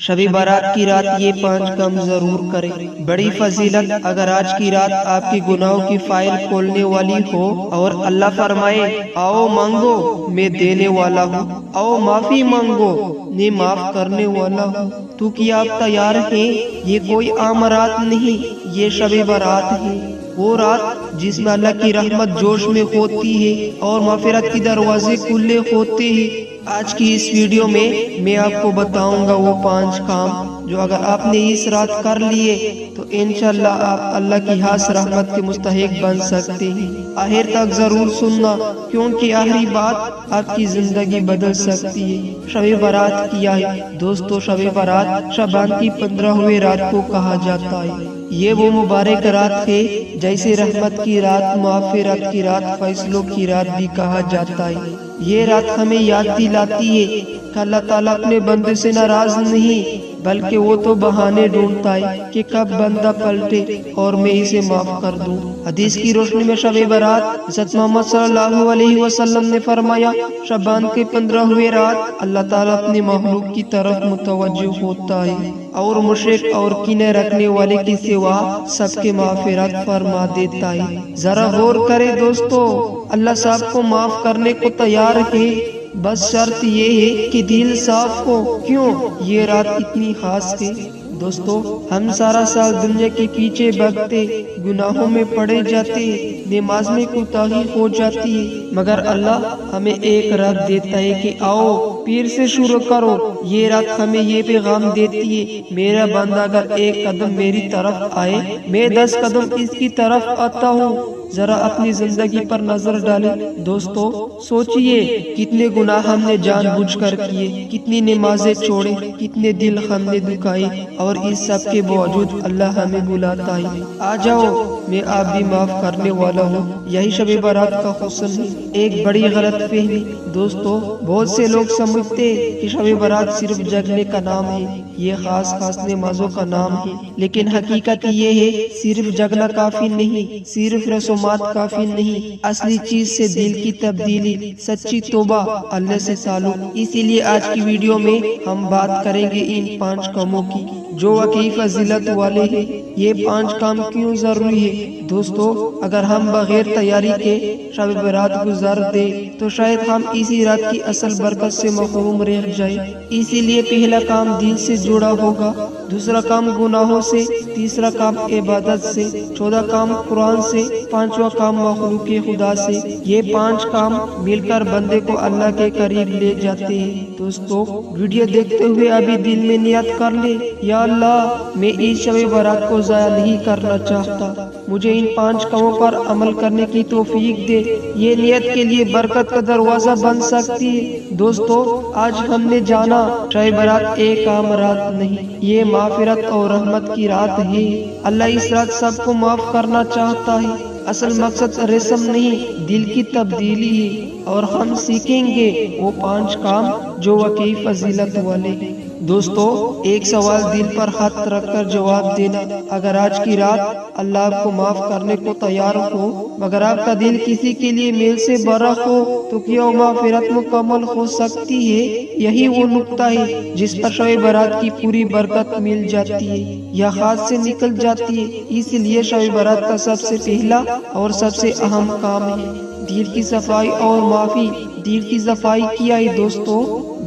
شب برات کی رات یہ 5 کام ضرور کریں۔ بڑی فضیلت، اگر آج کی رات آپ کی گناہوں کی فائل کھولنے والی ہو اور اللہ فرمائے آؤ مانگو میں دینے والا ہوں، آؤ معافی مانگو میں معاف کرنے والا ہوں، تو کیا آپ تیار ہیں؟ یہ کوئی عام رات نہیں، یہ شب برات ہے، وہ رات جس میں اللہ کی رحمت جوش میں ہوتی ہے اور مغفرت کے دروازے کھلے ہوتے ہیں۔ آج کی اس ویڈیو میں آپ کو بتاؤں گا وہ 5 کام جو اگر آپ نے اس رات کر لیے تو انشاءاللہ آپ اللہ کی خاص رحمت کے مستحق بن سکتے ہیں۔ آخر تک ضرور سننا، کیونکہ آخری بات آپ کی زندگی بدل سکتی ہے۔ شب برات کیا ہے دوستو؟ شب برات شعبان کی 15ویں رات کو کہا جاتا ہے۔ یہ وہ مبارک رات ہے جیسے رحمت کی رات، مغفرت کی رات، فیصلوں کی رات بھی کہا جاتا ہے۔ یہ رات ہمیں یاد دلاتی ہے کہ اللہ تعالیٰ اپنے بندے سے ناراض نہیں، بلکہ وہ تو بہانے ڈھونڈتا ہے کہ کب بندہ پلٹے اور میں اسے معاف کر دوں۔ حدیث کی روشنی میں شب برات حضرت محمد صلی اللہ علیہ وسلم نے فرمایا، شعبان کے 15ویں رات اللہ تعالیٰ اپنے مخلوق کی طرف متوجہ ہوتا ہے اور مشرک اور کینے رکھنے والے کی سوا سب کے مغفرت فرما دیتا ہے۔ ذرا غور کرے دوستو، اللہ سب کو معاف کرنے کو تیار ہے، بس شرط یہ ہے کہ دل صاف ہو۔ کیوں یہ رات اتنی خاص ہے دوستو؟ ہم سارا سال دنیا کے پیچھے بھگتے، گناہوں میں پڑے جاتے، نماز میں کوتاہی ہو جاتی ہے، مگر اللہ ہمیں ایک رات دیتا ہے کہ آؤ پیر سے شروع کرو۔ یہ رات ہمیں یہ پیغام دیتی ہے، میرا بندہ اگر 1 قدم میری طرف آئے، میں 10 قدم اس کی طرف آتا ہوں۔ ذرا اپنی زندگی پر نظر ڈالیں دوستو، سوچئے کتنے گناہ ہم نے جان بوجھ کر کیے، کتنی نمازیں چھوڑے، کتنے دل ہم نے دکھائے، اور اس سب کے باوجود اللہ ہمیں بلاتا ہے، آ جاؤ میں آپ بھی معاف کرنے والا ہوں۔ یہی شب برات کا حسن ہے۔ ایک بڑی غلط فہمی دوستو، بہت سے لوگ سمجھتے کہ شب برات صرف جگنے کا نام ہے، یہ خاص نمازوں کا نام ہے، لیکن حقیقت یہ ہے صرف جگنا کافی نہیں، صرف رسومات کافی نہیں، اصلی چیز سے دل کی تبدیلی، سچی توبہ، اللہ سے تعلق۔ اسی لیے آج کی ویڈیو میں ہم بات کریں گے ان 5 کاموں کی جو واقعی فضیلت والے ہیں۔ یہ 5 کام کیوں ضروری ہے دوستو؟ اگر ہم بغیر تیاری کے شب برات گزار دے تو شاید ہم اسی رات کی اصل برکت سے محروم رہ جائیں۔ اسی لیے پہلا کام دل سے جڑا ہوگا، دوسرا کام گناہوں سے، تیسرا کام عبادت سے، چوتھا کام قرآن سے، 5واں کام مخلوق خدا سے۔ یہ 5 کام مل کر بندے کو اللہ کے قریب لے جاتے ہیں۔ دوستو ویڈیو دیکھتے ہوئے ابھی دل میں نیت کر لے، یا اللہ میں اس شب برات کو ضائع نہیں کرنا چاہتا، مجھے ان 5 کاموں پر عمل کرنے کی توفیق دے۔ یہ نیت کے لیے برکت کا دروازہ بن سکتی ہے۔ دوستو آج ہم نے جانا شب برات ایک عام رات نہیں، یہ مغفرت اور رحمت کی رات ہے۔ اللہ اس رات سب کو معاف کرنا چاہتا ہے۔ اصل مقصد رسم نہیں، دل کی تبدیلی ہے، اور ہم سیکھیں گے وہ 5 کام جو واقعی فضیلت والے ہیں۔ دوستو ایک سوال دل پر ہاتھ رکھ کر جواب دینا، اگر آج کی رات اللہ آپ کو معاف کرنے کو تیار ہو مگر آپ کا دل کسی کے لیے میل سے بھرا ہو تو کیا وہ مغفرت مکمل ہو سکتی ہے؟ یہی وہ نقطہ ہے جس پر شب برات کی پوری برکت مل جاتی ہے یا ہاتھ سے نکل جاتی ہے۔ اس لیے شب برات کا سب سے پہلا اور سب سے اہم کام ہے دل کی صفائی اور معافی۔ دل کی صفائی کیا ہے دوستو؟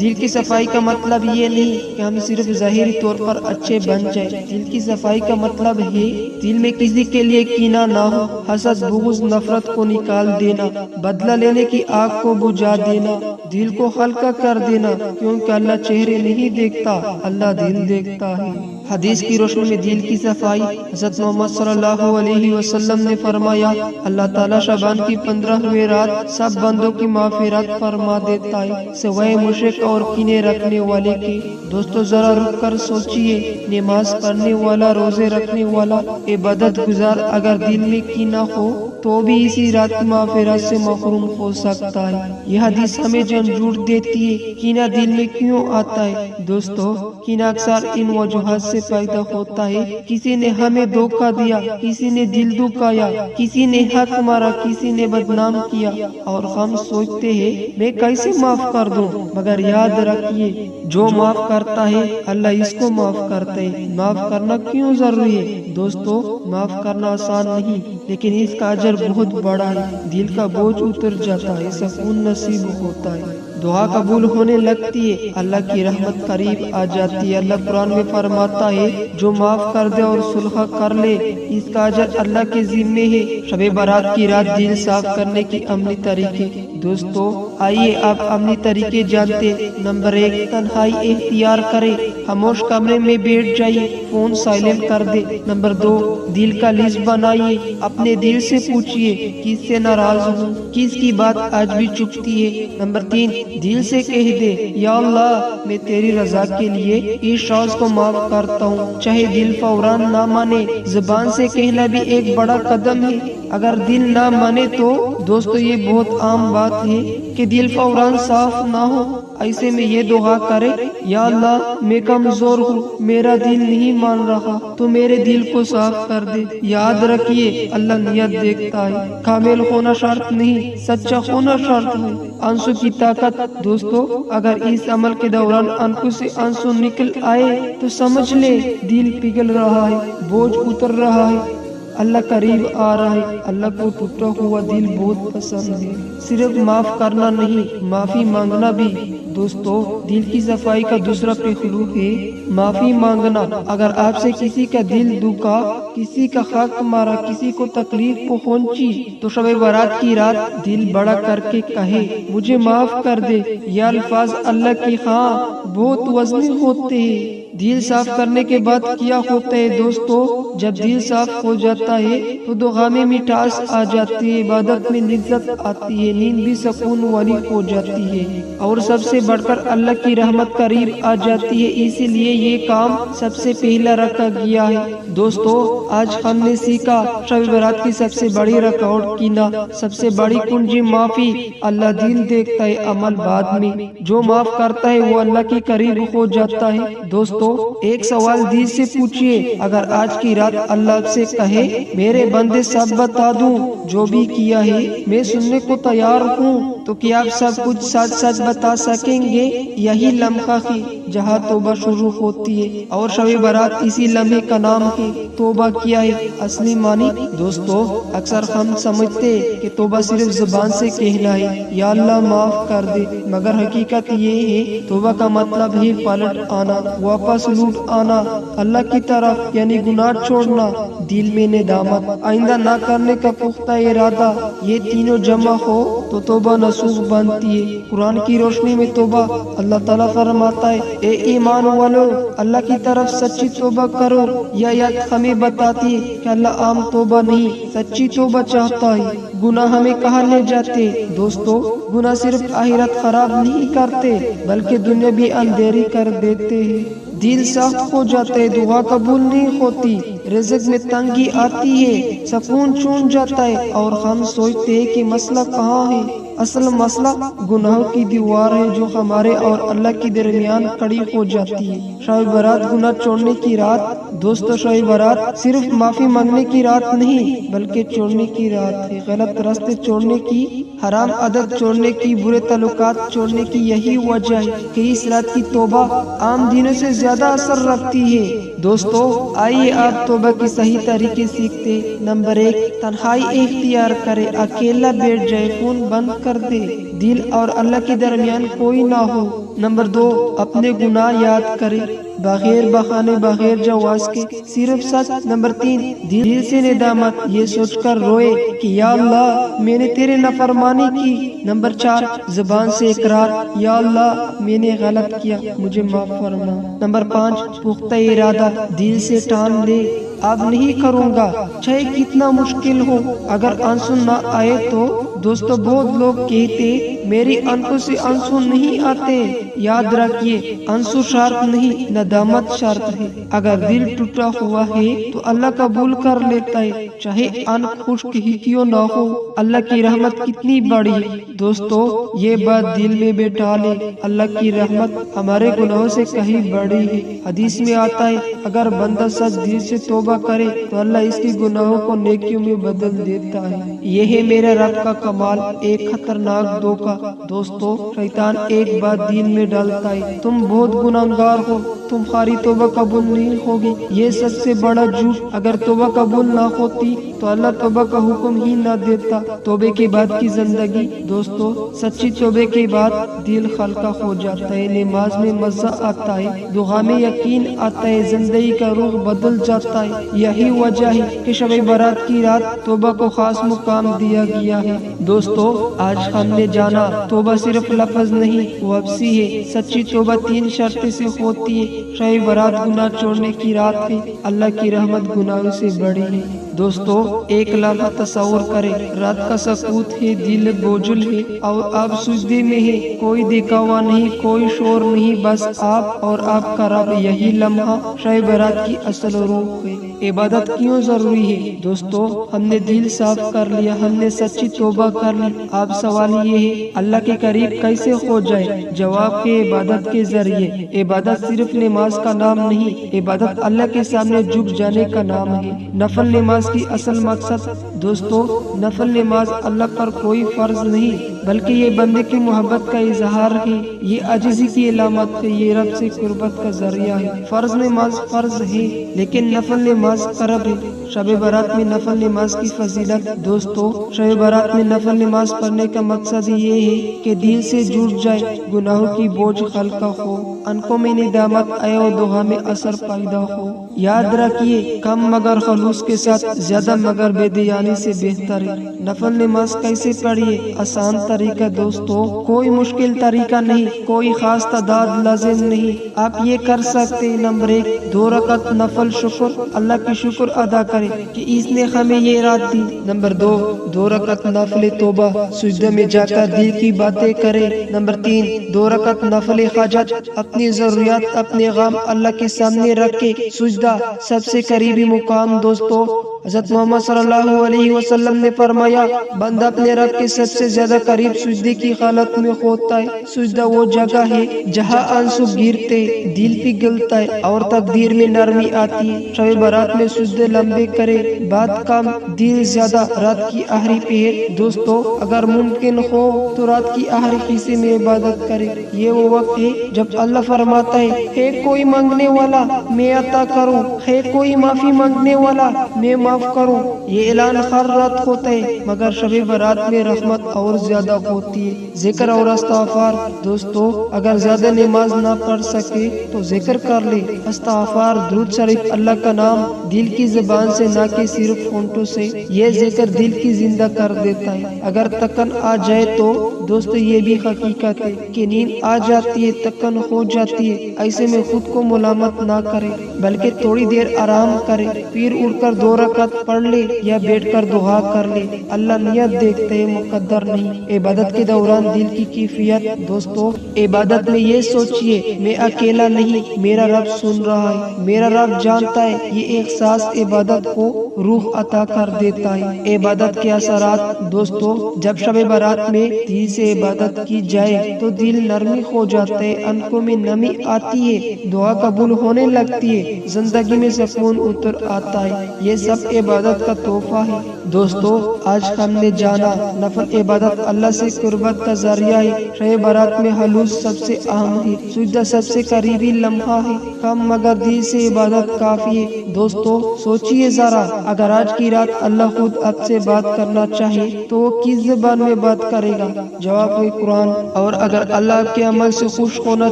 دل کی صفائی کا مطلب یہ نہیں کہ ہم صرف ظاہری طور پر اچھے بن جائیں۔ دل کی صفائی کا مطلب ہے دل میں کسی کے لیے کینہ نہ ہو، حسد، بغض، نفرت کو نکال دینا، بدلہ لینے کی آگ کو بجھا دینا، دل کو ہلکا کر دینا، کیونکہ اللہ چہرے نہیں دیکھتا، اللہ دل دیکھتا ہے۔ حدیث کی روشنی میں دل کی صفائی، حضرت محمد صلی اللہ علیہ وسلم نے فرمایا، اللہ تعالیٰ شعبان کی 15ویں رات سب بندوں کی مغفرت فرما دیتا ہے سوائے مشرک اور کینے رکھنے والے کے۔ دوستو ذرا رک کر سوچئے، نماز پڑھنے والا، روزے رکھنے والا، عبادت گزار، اگر دل میں کینہ ہو تو بھی اسی رات کی مغفرت سے محروم ہو سکتا ہے۔ یہ حدیث ہمیں جھنجھوڑ دیتی ہے، کینہ دل میں کیوں آتا ہے؟ دوستو، کینہ اکثر ان وجوہات سے پیدا ہوتا ہے: کسی نے ہمیں دھوکہ دیا، کسی نے دل دکھایا، کسی نے حق مارا، کسی نے بدنام کیا، اور ہم سوچتے ہیں میں کیسے معاف کر دوں؟ مگر یاد رکھیے، جو معاف کرتا ہے اللہ اس کو معاف کرتا ہے۔ معاف کرنا کیوں ضروری ہے؟ دوستو، معاف کرنا آسان نہیں، لیکن اس کا اجر بہت بڑا ہے۔ دل کا بوجھ اتر جاتا ہے، سکون نصیب ہوتا ہے، دعا قبول ہونے لگتی ہے، اللہ کی رحمت قریب آ جاتی ہے۔ اللہ قرآن میں فرماتا ہے، جو معاف کر دے اور صلح کر لے اس کا اجر اللہ کے ذمے ہے۔ شب برات کی رات دل صاف کرنے کی عملی طریقے۔ دوستو، آئیے آپ عملی طریقے جانتے۔ نمبر 1، تنہائی اختیار کریں، خاموش کمرے میں بیٹھ جائیے، فون سائلنٹ کر دے۔ نمبر 2، دل کا لسٹ بنائیے، اپنے دل سے پوچھئے کس سے ناراض ہوں، کس کی بات آج بھی چبھتی ہے۔ نمبر 3، دل سے کہہ دے، یا اللہ میں تیری رضا کے لیے اس شخص کو معاف کرتا ہوں، چاہے دل فوراً نہ مانے۔ زبان سے کہنا بھی ایک بڑا قدم ہے، اگر دل نہ مانے تو دوستو یہ بہت عام بات ہے کہ دل فوراً صاف نہ ہو۔ ایسے میں یہ دعا کرے، یا اللہ میں کمزور ہوں، میرا دل نہیں مان رہا، تو میرے دل کو صاف کر دے۔ یاد رکھیے، اللہ نیت دیکھتا ہے، کامل ہونا شرط نہیں، سچا ہونا شرط ہے۔ آنسو کی طاقت۔ دوستو، اگر اس عمل کے دوران آنکھوں سے آنسو نکل آئے تو سمجھ لے دل پگھل رہا ہے، بوجھ اتر رہا ہے، اللہ قریب آ رہا ہے۔ اللہ کو ٹوٹا ہوا دل بہت پسند ہے۔ صرف معاف کرنا نہیں، معافی مانگنا بھی۔ دوستو، دل کی صفائی کا دوسرا پہلو ہے معافی مانگنا۔ اگر آپ سے کسی کا دل دکھا، کسی کا حق مارا، کسی کو تکلیف پہنچی، تو شب برات کی رات دل بڑا کر کے کہے، مجھے معاف کر دے۔ یہ الفاظ اللہ کی ہاں بہت وزنی ہوتے ہیں۔ دل صاف کرنے کے بعد کیا ہوتا ہے دوستو؟ جب دل صاف ہو جاتا ہے تو دعا میں مٹھاس آ جاتی ہے، عبادت میں لذت آتی ہے، نیند بھی سکون والی ہو جاتی ہے، اور سب سے بڑھ کر اللہ کی رحمت قریب آ جاتی ہے۔ اسی لیے یہ کام سب سے پہلا رکھا گیا ہے۔ دوستو، آج ہم نے سیکھا شب برات کی سب سے بڑی رکاوٹ کینہ، سب سے بڑی کنجی معافی۔ اللہ دل دیکھتا ہے، عمل بعد میں۔ جو معاف کرتا ہے وہ اللہ کے قریب ہو جاتا ہے۔ دوستو، ایک سوال دل سے پوچھئے، اگر آج کی رات اللہ آپ سے کہے، میرے بندے سب بتا دوں جو بھی کیا ہے، میں سننے کو تیار ہوں، تو کیا آپ سب کچھ سچ سچ بتا سکیں گے؟ یہی لمحہ ہے جہاں توبہ شروع ہوتی ہے، اور شب برات اسی لمحے کا نام ہے۔ توبہ کیا ہے اصلی معنی؟ دوستو، اکثر ہم سمجھتے کہ توبہ صرف زبان سے کہنا ہے، یا اللہ معاف کر دے، مگر حقیقت یہ ہے توبہ کا مطلب ہے پلٹ آنا، واپس لوٹ آنا اللہ کی طرف، یعنی گناہ چھوڑنا، دل میں ندامت، آئندہ نہ کرنے کا پختہ ارادہ۔ یہ تینوں جمع ہو تو توبہ نصوح بنتی ہے۔ قرآن کی روشنی میں توبہ، اللہ تعالیٰ فرماتا ہے، اے ایمان والو، اللہ کی طرف سچی توبہ کرو۔ یہ آیت ہمیں بتاتی ہے کہ اللہ عام توبہ نہیں، سچی توبہ چاہتا ہے۔ گناہ ہمیں کہاں لے جاتے؟ دوستو، گناہ صرف آخرت خراب نہیں کرتے بلکہ دنیا بھی اندھیری کر دیتے ہیں۔ دل سخت ہو جاتا ہے، دعا قبول نہیں ہوتی، رزق میں تنگی آتی ہے، سکون چھوٹ جاتا ہے، اور ہم سوچتے ہیں کہ مسئلہ کہاں ہے؟ اصل مسئلہ گناہوں کی دیوار ہے جو ہمارے اور اللہ کے درمیان کھڑی ہو جاتی ہے۔ شب برات گناہ چھوڑنے کی رات۔ دوستو، شب برات صرف معافی مانگنے کی رات نہیں بلکہ چھوڑنے کی رات ہے، غلط راستے چھوڑنے کی، حرام عادت چھوڑنے کی، برے تعلقات چھوڑنے کی۔ یہی وجہ ہے کہ اس رات کی توبہ عام دنوں سے زیادہ اثر رکھتی ہے۔ دوستو، آئیے آپ توبہ کی صحیح طریقے سیکھتے۔ نمبر 1، تنہائی اختیار کرے، اکیلا بیٹھ جائے، فون بند کر دے، دل اور اللہ کے درمیان کوئی نہ ہو۔ نمبر 2، اپنے گناہ یاد کرے، بغیر بہانے، بغیر جواز کے، صرف سچ۔ نمبر 3، دل سے ندامت، یہ سوچ کر روئے کہ یا اللہ میں نے تیرے نافرمانی کی۔ نمبر 4، زبان سے اقرار، یا اللہ میں نے غلط کیا، مجھے معاف فرما۔ نمبر 5، پختہ ارادہ، دل سے ٹھان لے، اب نہیں کروں گا چاہے کتنا مشکل ہو۔ اگر آنسو نہ آئے تو دوستو، بہت لوگ کہتے میری آنکھوں سے آنسو نہیں آتے۔ یاد رکھیے آنسو شرط نہیں، ندامت شرط ہے۔ اگر دل ٹوٹا ہوا ہے تو اللہ قبول کر لیتا ہے، چاہے آنکھ خشک ہی کیوں نہ ہو۔ اللہ کی رحمت کتنی بڑی ہے دوستو، یہ بات دل میں بیٹھا لے، اللہ کی رحمت ہمارے گناہوں سے کہیں بڑی ہے۔ حدیث میں آتا ہے اگر بندہ سچ دل سے توبہ کرے تو اللہ اس کے گناہوں کو نیکیوں میں بدل دیتا ہے۔ یہ ہے میرے رب کا کمال، ایک خطرناک دھوکہ۔ دوستو شیطان ایک بات دل میں ڈالتا ہے، تم بہت گناہگار ہو، تمہاری توبہ قبول نہیں ہوگی۔ یہ سب سے بڑا جھوٹ۔ اگر توبہ قبول نہ ہوتی تو اللہ توبہ کا حکم ہی نہ دیتا۔ توبے کے بعد کی زندگی دوستو، سچی توبے کے بعد دل ہلکا ہو جاتا ہے، نماز میں مزہ آتا ہے، دعا میں یقین آتا ہے، زندگی کا رخ بدل جاتا ہے۔ یہی وجہ ہے کہ شب برات کی رات توبہ کو خاص مقام دیا گیا ہے۔ دوستو آج ہم نے جانا توبہ صرف لفظ نہیں، واپسی ہے۔ سچی توبہ 3 شرط سے ہوتی ہے۔ شب برات گناہ چھوڑنے کی رات ہے، اللہ کی رحمت گناہوں سے بڑی ہے۔ دوستو ایک لمحہ تصور کریں، رات کا سکوت ہے، دل بوجھل ہے اور آپ سجدے میں ہیں، کوئی دکھاوا نہیں، کوئی شور نہیں، بس آپ اور آپ کا رب۔ یہی لمحہ شب برات کی اصل روح ہے۔ عبادت کیوں ضروری ہے دوستو؟ ہم نے دل صاف کر لیا، ہم نے سچی توبہ کر لی، اب سوال یہ ہے اللہ کے قریب کیسے ہو جائے؟ جواب ہے عبادت کے ذریعے۔ عبادت صرف نماز کا نام نہیں، عبادت اللہ کے سامنے جھک جانے کا نام ہے۔ نفل نماز کی اصل مقصد دوستو، نفل نماز اللہ پر کوئی فرض نہیں بلکہ یہ بندے کی محبت کا اظہار ہے، یہ عاجزی کی علامت ہے، یہ رب سے قربت کا ذریعہ ہے۔ فرض نماز فرض ہے لیکن نفل نماز قرب ہے۔ شب برات میں نفل نماز کی فضیلت دوستو، شب برات میں نفل نماز پڑھنے کا مقصد یہ ہے کہ دل سے جڑ جائے، گناہوں کی بوجھ ہلکا ہو، آنکھوں میں ندامت آئے اور دعا میں اثر پیدا ہو۔ یاد رکھیے کم مگر خلوص کے ساتھ، زیادہ مگر بے دیانی سے بہتر ہے۔ نفل نماز کیسے پڑھیے؟ آسان طریقہ دوستو، کوئی مشکل طریقہ نہیں، کوئی خاص تعداد لازم نہیں، آپ یہ کر سکتے ہیں۔ نمبر 1 2 رکعت نفل شکر، اللہ کی شکر ادا کرے کہ اس نے ہمیں یہ رات دی۔ نمبر 2 2 رکعت نفل توبہ، سجدے میں جا کر دل کی باتیں کرے۔ نمبر 3 2 رکعت نفل حاجت، اپنی ضروریات اپنے غم اللہ کے سامنے رکھ کے سجدہ سب سے قریبی مقام دوستو۔ حضرت محمد صلی اللہ علیہ وسلم نے فرمایا بندہ اپنے رب کے سب سے زیادہ قریب سجدے کی حالت میں ہوتا ہے۔ سجدہ وہ جگہ ہے جہاں آنسو گرتے، دل پگھلتا ہے اور تقدیر میں نرمی آتی ہے۔ شب برات میں سجدے لمبے کرے، بات کم دل زیادہ۔ رات کی آخری پہر دوستو، اگر ممکن ہو تو رات کی آخری حصے میں عبادت کرے۔ یہ وہ وقت ہے جب اللہ فرماتا ہے کوئی مانگنے والا میں عطا کروں، ہے کوئی معافی مانگنے والا میں معاف کروں۔ یہ اعلان ہر رات ہوتا ہے مگر شب برات میں رحمت اور زیادہ ہوتی ہے۔ ذکر اور استغفار دوستو، اگر زیادہ نماز نہ پڑھ سکے تو ذکر کر لے، استغفار درود شریف، اللہ کا نام دل کی زبان سے نہ کہ صرف ہونٹوں سے۔ یہ ذکر دل کی زندہ کر دیتا ہے۔ اگر تکن آ جائے تو دوستو یہ بھی حقیقت ہے کہ نیند آ جاتی ہے، تکن ہو جاتی ہے، ایسے میں خود کو ملامت نہ کرے بلکہ تھوڑی دیر آرام کرے، پھر اٹھ کر 2 رکعت پڑھ لے یا بیٹھ کر دعا کر لے۔ اللہ نیت دیکھتے ہے، مقدر نہیں۔ عبادت کے دوران دل کی کیفیت دوستو، عبادت میں یہ سوچئے میں اکیلا نہیں، میرا رب سن رہا ہے، میرا رب جانتا ہے۔ یہ احساس عبادت کو روح عطا کر دیتا ہے۔ عبادت کے اثرات دوستو، جب شب برات میں دل سے عبادت کی جائے تو دل نرمی ہو جاتا ہے، آنکھوں میں نمی آتی ہے، دعا قبول ہونے لگتی ہے، زندگی میں سکون اتر آتا ہے۔ یہ سب عبادت کا تحفہ ہے دوستو۔ آج ہم نے جانا نفل عبادت اللہ سے قربت کا ذریعہ ہے۔ شب برات میں خلوص سب سے اہم ہے، سجدہ سب سے قریبی لمحہ ہے، کم مگر دل سے عبادت کافی ہے۔ دوستو سوچئے ذرا، اگر آج کی رات اللہ خود آپ سے بات کرنا چاہے تو وہ کس زبان میں بات کرے گا؟ جواب ہے قرآن۔ اور اگر اللہ آپ کے عمل سے خوش ہونا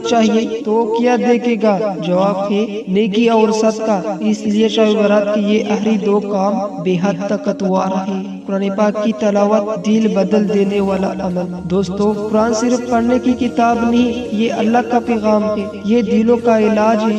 چاہیے تو وہ کیا دیکھے گا؟ جواب ہے نیکی اور صدقہ۔ اس لیے شب برات کی یہ آخری 2 کام بے حد طاقتور ہے۔ قرآن پاک کی تلاوت دل بدل دینے والا عمل دوستو، قرآن صرف پڑھنے کی کتاب نہیں، یہ اللہ کا پیغام ہے، یہ دلوں کا علاج ہے۔